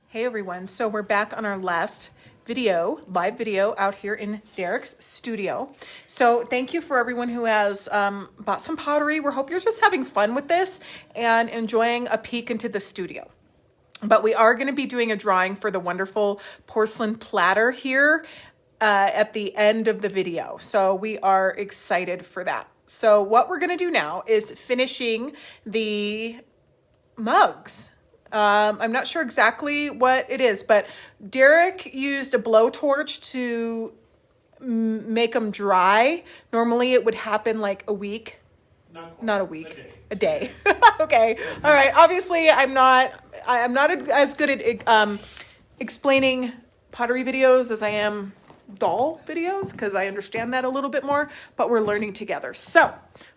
Hey everyone, so we're back on our last video, live video out here in Derek's studio. So thank you for everyone who has bought some pottery. We hope you're just having fun with this and enjoying a peek into the studio. But we are going to be doing a drawing for the wonderful porcelain platter here at the end of the video. So we are excited for that. So what we're going to do now is finishing the mugs. I'm not sure exactly what it is, but Derek used a blowtorch to make them dry. Normally it would happen like a week. Not a week. A day. Okay. All right. Obviously I'm not as good at explaining pottery videos as I am doll videos, because I understand that a little bit more, but we're learning together. So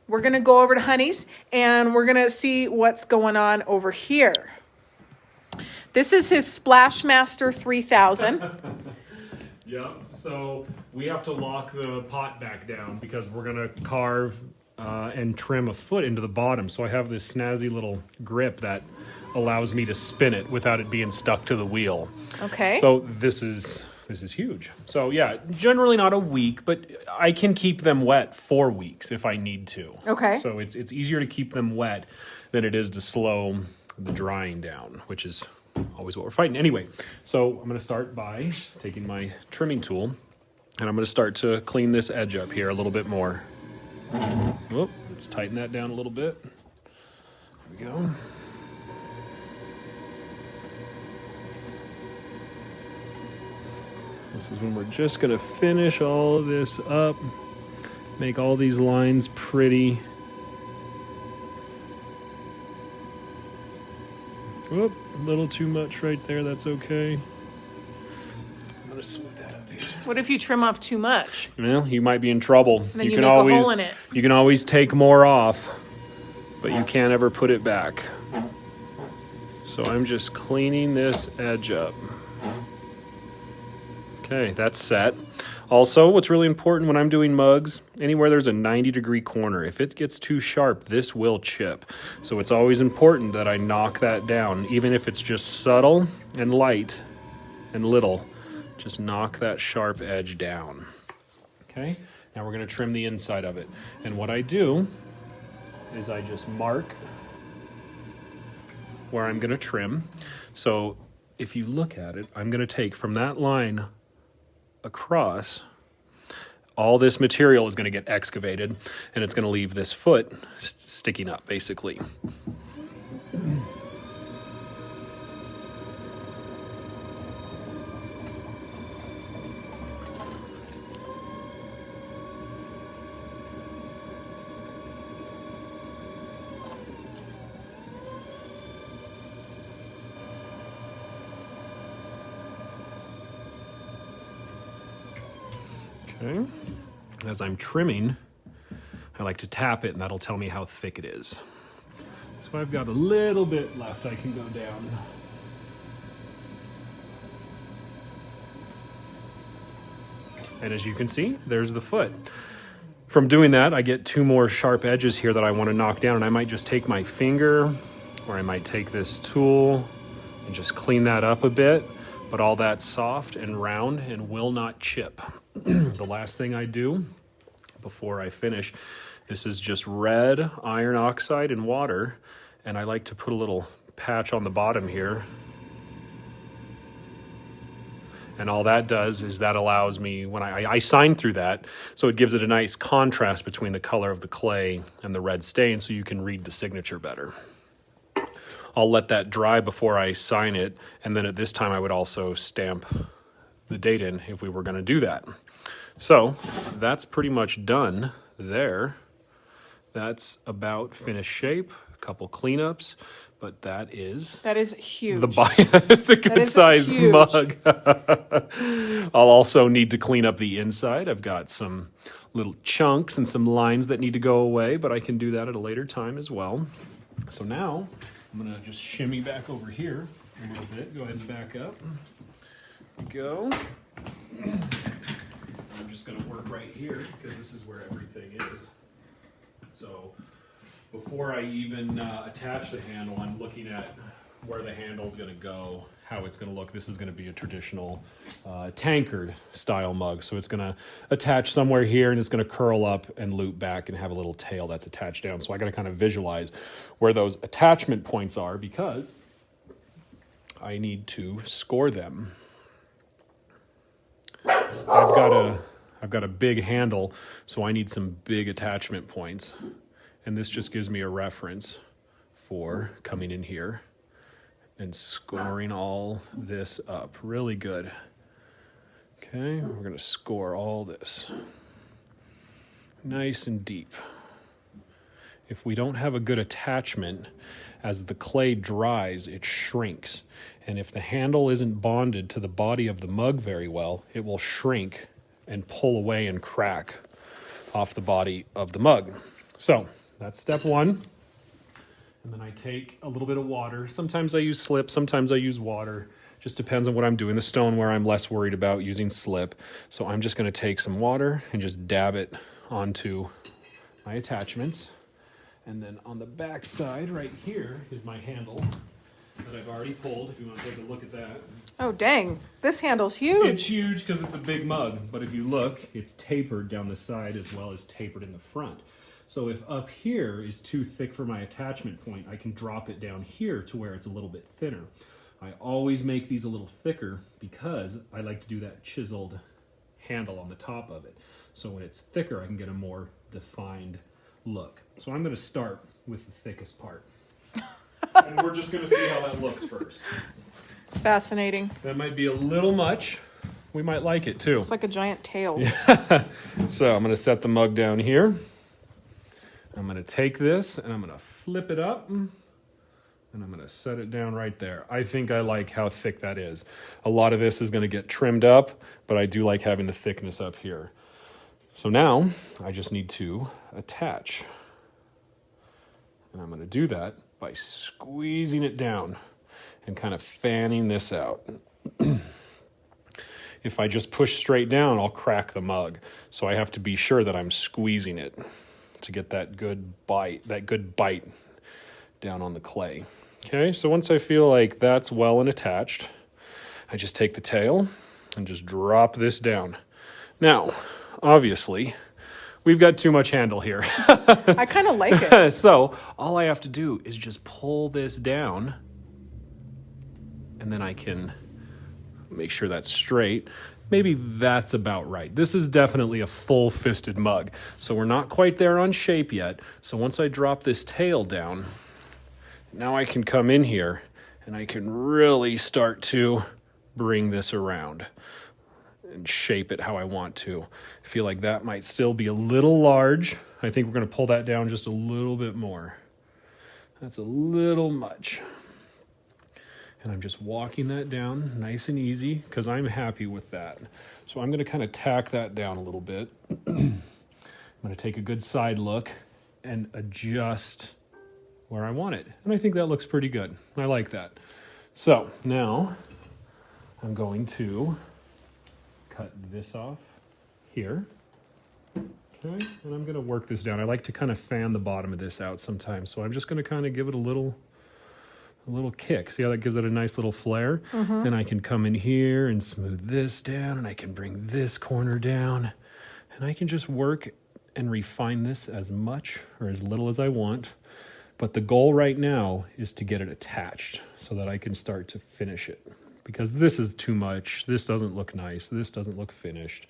we're going to go over to Honey's and we're going to see what's going on over here. This is his Splashmaster 3000. Yep, so we have to lock the pot back down because we're gonna carve and trim a foot into the bottom. So I have this snazzy little grip that allows me to spin it without it being stuck to the wheel. Okay. So this is huge. So yeah, generally not a week, but I can keep them wet 4 weeks if I need to. Okay. So it's easier to keep them wet than it is to slow the drying down, which is always what we're fighting. Anyway, so I'm going to start by taking my trimming tool and I'm going to start to clean this edge up here a little bit more. Whoop, let's tighten that down a little bit. There we go. This is when we're just going to finish all of this up, make all these lines pretty. Whoop, a little too much right there, that's okay. I'm gonna split that up here. What if you trim off too much? Well, you might be in trouble. Then you can make a always, hole in it. You can always take more off, but you can't ever put it back. So I'm just cleaning this edge up. Okay, that's set. Also, what's really important when I'm doing mugs, anywhere there's a 90-degree corner, if it gets too sharp, this will chip. So it's always important that I knock that down, even if it's just subtle and light and little. Just knock that sharp edge down. Okay, now we're going to trim the inside of it. And what I do is I just mark where I'm going to trim. So if you look at it, I'm going to take from that line across, all this material is going to get excavated and it's going to leave this foot sticking up basically. Okay. As I'm trimming, I like to tap it and that'll tell me how thick it is. So I've got a little bit left I can go down. And as you can see, there's the foot. From doing that, I get 2 more sharp edges here that I want to knock down, and I might just take my finger or I might take this tool and just clean that up a bit. But all that's soft and round and will not chip. The last thing I do before I finish, this is just red iron oxide and water, and I like to put a little patch on the bottom here. And all that does is that allows me, when I sign through that, so it gives it a nice contrast between the color of the clay and the red stain so you can read the signature better. I'll let that dry before I sign it, and then at this time I would also stamp the date in if we were going to do that. So that's pretty much done there. That's about finished shape, a couple cleanups, but that is huge. It's a good size mug. I'll also need to clean up the inside. I've got some little chunks and some lines that need to go away, but I can do that at a later time as well. So now I'm going to just shimmy back over here a little bit. Go ahead and back up. Go. I'm just going to work right here because this is where everything is. So before I even attach the handle, I'm looking at where the handle's going to go, how it's going to look. This is going to be a traditional tankard style mug. So it's going to attach somewhere here and it's going to curl up and loop back and have a little tail that's attached down. So I got to kind of visualize where those attachment points are because I need to score them. I've got a big handle, so I need some big attachment points. And this just gives me a reference for coming in here and scoring all this up really good. Okay, we're going to score all this nice and deep. If we don't have a good attachment, as the clay dries, it shrinks. And if the handle isn't bonded to the body of the mug very well, it will shrink and pull away and crack off the body of the mug. So that's step one. And then I take a little bit of water. Sometimes I use slip, sometimes I use water. Just depends on what I'm doing. The stoneware I'm less worried about using slip. So I'm just going to take some water and just dab it onto my attachments. And then on the back side right here is my handle that I've already pulled, if you want to take a look at that. Oh, dang. This handle's huge. It's huge because it's a big mug. But if you look, it's tapered down the side as well as tapered in the front. So if up here is too thick for my attachment point, I can drop it down here to where it's a little bit thinner. I always make these a little thicker because I like to do that chiseled handle on the top of it. So when it's thicker, I can get a more defined look. So I'm going to start with the thickest part. And we're just going to see how that looks first. It's fascinating. That might be a little much. We might like it too. It's like a giant tail. Yeah. So I'm going to set the mug down here. I'm going to take this and I'm going to flip it up and I'm going to set it down right there. I think I like how thick that is. A lot of this is going to get trimmed up, but I do like having the thickness up here. So now I just need to attach. And I'm going to do that by squeezing it down and kind of fanning this out. If I just push straight down, I'll crack the mug. So I have to be sure that I'm squeezing it to get that good bite down on the clay. Okay, so once I feel like that's well and attached, I just take the tail and just drop this down. Now, obviously, we've got too much handle here. I kind of like it. So all I have to do is just pull this down and then I can make sure that's straight. Maybe that's about right. This is definitely a full-fisted mug. So we're not quite there on shape yet. So once I drop this tail down, now I can come in here and I can really start to bring this around and shape it how I want to. I feel like that might still be a little large. I think we're going to pull that down just a little bit more. That's a little much. And I'm just walking that down nice and easy because I'm happy with that. So I'm going to kind of tack that down a little bit. I'm going to take a good side look and adjust where I want it. And I think that looks pretty good. I like that. So now I'm going to cut this off here. Okay, and I'm going to work this down. I like to kind of fan the bottom of this out sometimes. So I'm just going to kind of give it a little kick. See how that gives it a nice little flare? Mm-hmm. And I can come in here and smooth this down, and I can bring this corner down, and I can just work and refine this as much or as little as I want. But the goal right now is to get it attached so that I can start to finish it. Because this is too much. This doesn't look nice. This doesn't look finished.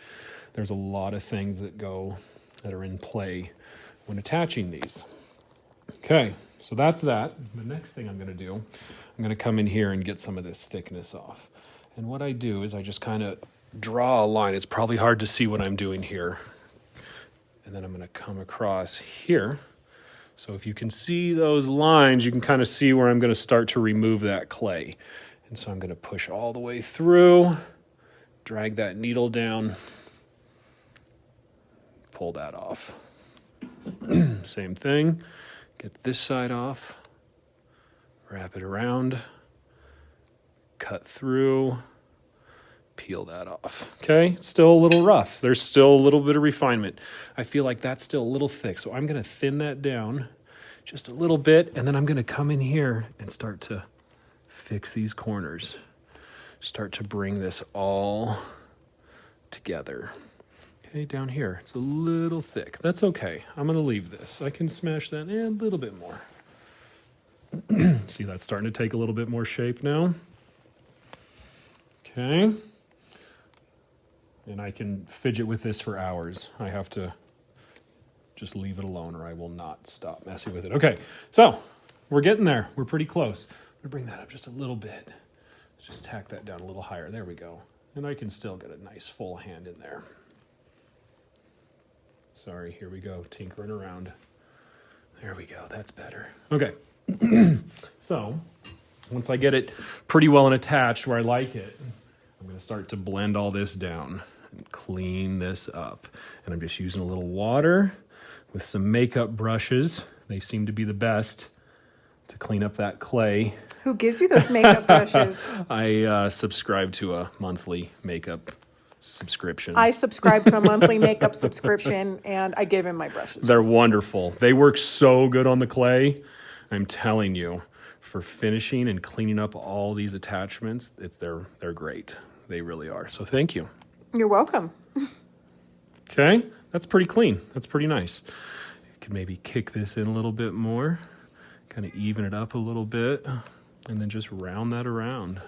There's a lot of things that are in play when attaching these. Okay. So that's that. The next thing I'm going to do, I'm going to come in here and get some of this thickness off. And what I do is I just kind of draw a line. It's probably hard to see what I'm doing here. And then I'm going to come across here. So if you can see those lines, you can kind of see where I'm going to start to remove that clay. And so I'm going to push all the way through, drag that needle down, pull that off. Same thing. Get this side off, wrap it around, cut through, peel that off. Okay, still a little rough. There's still a little bit of refinement. I feel like that's still a little thick, so I'm going to thin that down just a little bit, and then I'm going to come in here and start to fix these corners. start to bring this all together. Okay, down here, it's a little thick. That's okay. I'm gonna leave this. I can smash that in a little bit more. See, that's starting to take a little bit more shape now. Okay. And I can fidget with this for hours. I have to just leave it alone or I will not stop messing with it. Okay, so we're getting there. We're pretty close. I'm gonna bring that up just a little bit. Let's just tack that down a little higher. There we go. And I can still get a nice full hand in there. Sorry, here we go, tinkering around. There we go, that's better. Okay, so once I get it pretty well and attached where I like it, I'm gonna start to blend all this down and clean this up. And I'm just using a little water with some makeup brushes. They seem to be the best to clean up that clay. Who gives you those makeup brushes? I subscribe to a monthly makeup subscription. I subscribe to a monthly makeup subscription, and I give him my brushes. They're wonderful. They work so good on the clay. I'm telling you, for finishing and cleaning up all these attachments, they're great. They really are. So thank you. You're welcome. Okay, that's pretty clean. That's pretty nice. You could maybe kick this in a little bit more, kind of even it up a little bit, and then just round that around.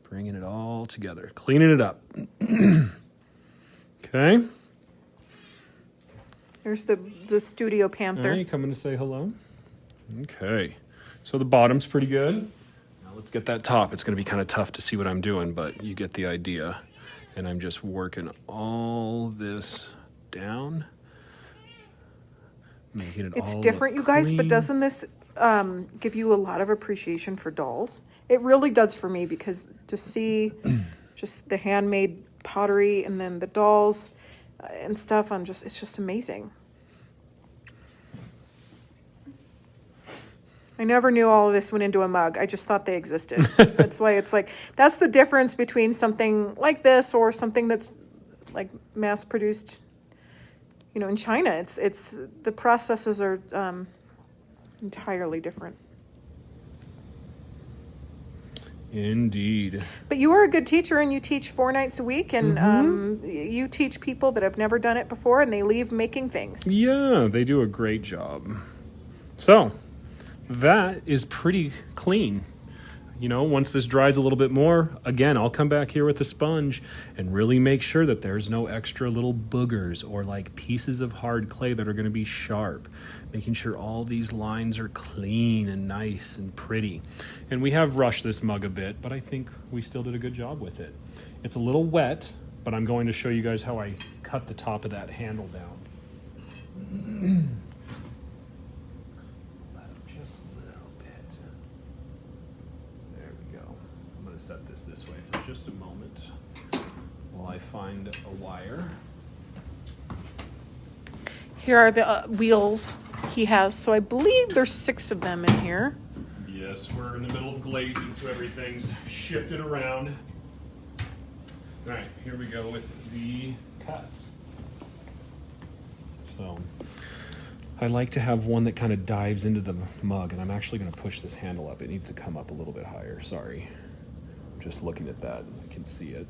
Bringing it all together, cleaning it up. Okay. There's the Studio Panther. All right, coming to say hello. Okay, so the bottom's pretty good. Now let's get that top. It's going to be kind of tough to see what I'm doing, but you get the idea. And I'm just working all this down, making it all It's different, you guys, but doesn't this give you a lot of appreciation for dolls? It really does for me, because to see just the handmade pottery and then the dolls and stuff, it's just amazing. I never knew all of this went into a mug. I just thought they existed. That's why it's like, that's the difference between something like this or something that's like mass produced, in China. It's the processes are entirely different. Indeed. But you are a good teacher, and you teach 4 nights a week, and you teach people that have never done it before, and they leave making things. Yeah, they do a great job. So that is pretty clean. Once this dries a little bit more, again, I'll come back here with a sponge and really make sure that there's no extra little boogers or like pieces of hard clay that are going to be sharp, making sure all these lines are clean and nice and pretty. And we have rushed this mug a bit, but I think we still did a good job with it. It's a little wet, but I'm going to show you guys how I cut the top of that handle down. Set this way for just a moment while I find a wire. Here are the wheels he has. So I believe there's 6 of them in here. Yes, we're in the middle of glazing, so everything's shifted around. All right, here we go with the cuts. So I like to have one that kind of dives into the mug, and I'm actually going to push this handle up. It needs to come up a little bit higher. Sorry. Just looking at that, I can see it.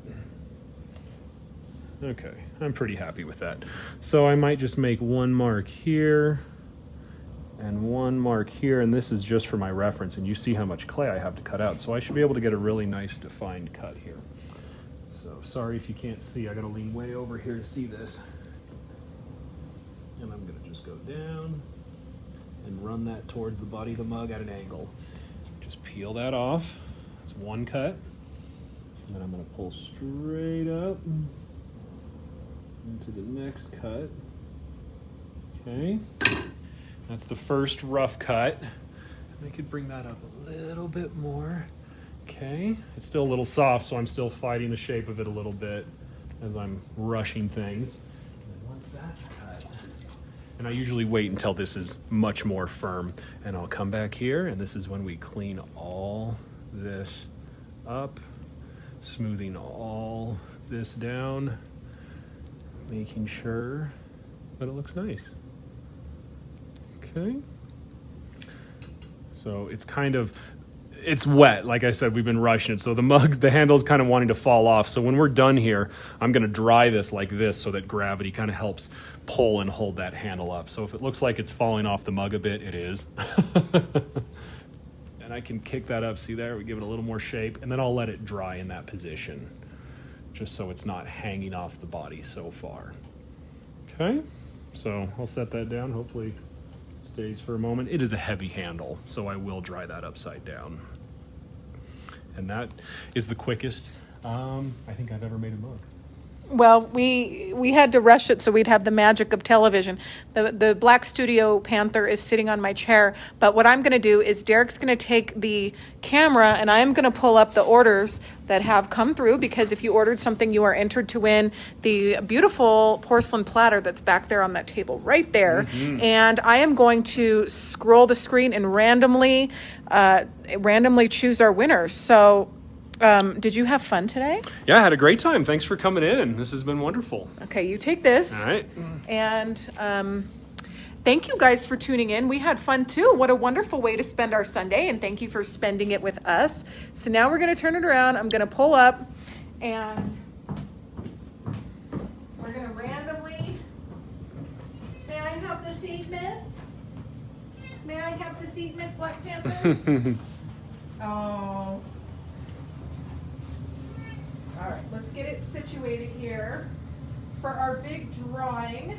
Okay, I'm pretty happy with that. So I might just make one mark here and one mark here, and this is just for my reference, and you see how much clay I have to cut out, so I should be able to get a really nice defined cut here. So sorry if you can't see, I gotta lean way over here to see this. And I'm gonna just go down and run that towards the body of the mug at an angle. Just peel that off. It's one cut. And then I'm going to pull straight up into the next cut. Okay. That's the first rough cut. And I could bring that up a little bit more. Okay. It's still a little soft, so I'm still fighting the shape of it a little bit as I'm rushing things. And then once that's cut, and I usually wait until this is much more firm, and I'll come back here, and this is when we clean all this up. Smoothing all this down, making sure that it looks nice. Okay. So it's kind of, it's wet. Like I said, we've been rushing it. So the handle's kind of wanting to fall off. So when we're done here, I'm going to dry this like this so that gravity kind of helps pull and hold that handle up. So if it looks like it's falling off the mug a bit, it is. And I can kick that up. See there? We give it a little more shape. And then I'll let it dry in that position, just so it's not hanging off the body so far. Okay, so I'll set that down. Hopefully it stays for a moment. It is a heavy handle, so I will dry that upside down. And that is the quickest I think I've ever made a mug. Well, we had to rush it so we'd have the magic of television. The Black Studio Panther is sitting on my chair, but what I'm going to do is Derek's going to take the camera and I'm going to pull up the orders that have come through, because if you ordered something, you are entered to win the beautiful porcelain platter that's back there on that table right there. Mm-hmm. And I am going to scroll the screen and randomly choose our winners. So did you have fun today? Yeah, I had a great time. Thanks for coming in. This has been wonderful. Okay, you take this. All right. And thank you guys for tuning in. We had fun too. What a wonderful way to spend our Sunday, and thank you for spending it with us. So now we're going to turn it around. I'm going to pull up, and we're going to randomly... May I have the seat, miss? May I have the seat, Miss Black Panther? Oh... All right, let's get it situated here for our big drawing.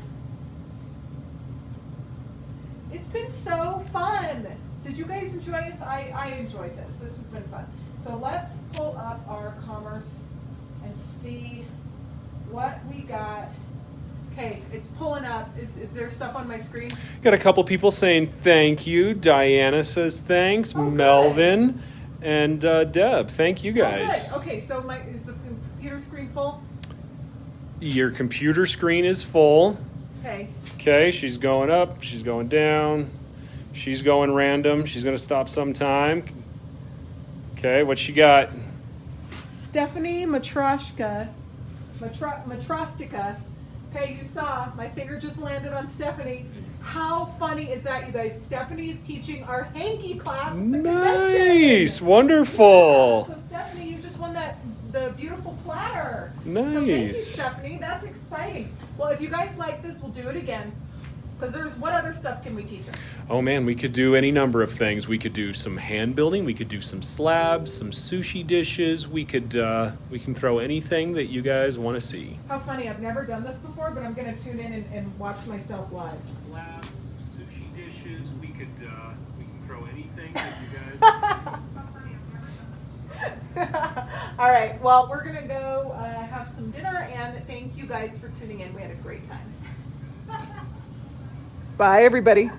It's been so fun. Did you guys enjoy this? I enjoyed this. This has been fun. So let's pull up our commerce and see what we got. Okay, it's pulling up. Is there stuff on my screen? Got a couple people saying thank you. Diana says thanks. Oh, Melvin good. and Deb. Thank you guys. Oh, good. Okay, so is the computer screen full? Your computer screen is full. Okay. Okay, she's going up, she's going down, she's going random, she's going to stop sometime. Okay, what she got? Stephanie Matrostika. Okay, you saw my finger just landed on Stephanie. How funny is that, you guys? Stephanie is teaching our hanky class at the Nice, convention. wonderful. Yeah, so Stephanie, you just won the beautiful platter. Nice. So thank you, Stephanie. That's exciting. Well, if you guys like this, we'll do it again. Because what other stuff can we teach them? Oh man, we could do any number of things. We could do some hand building. We could do some slabs, some sushi dishes. We can throw anything that you guys want to see. How funny! I've never done this before, but I'm going to tune in and watch myself live. Some slabs, some sushi dishes. We can throw anything that you guys want to see. All right. Well, we're going to go have some dinner, and thank you guys for tuning in. We had a great time. Bye, everybody.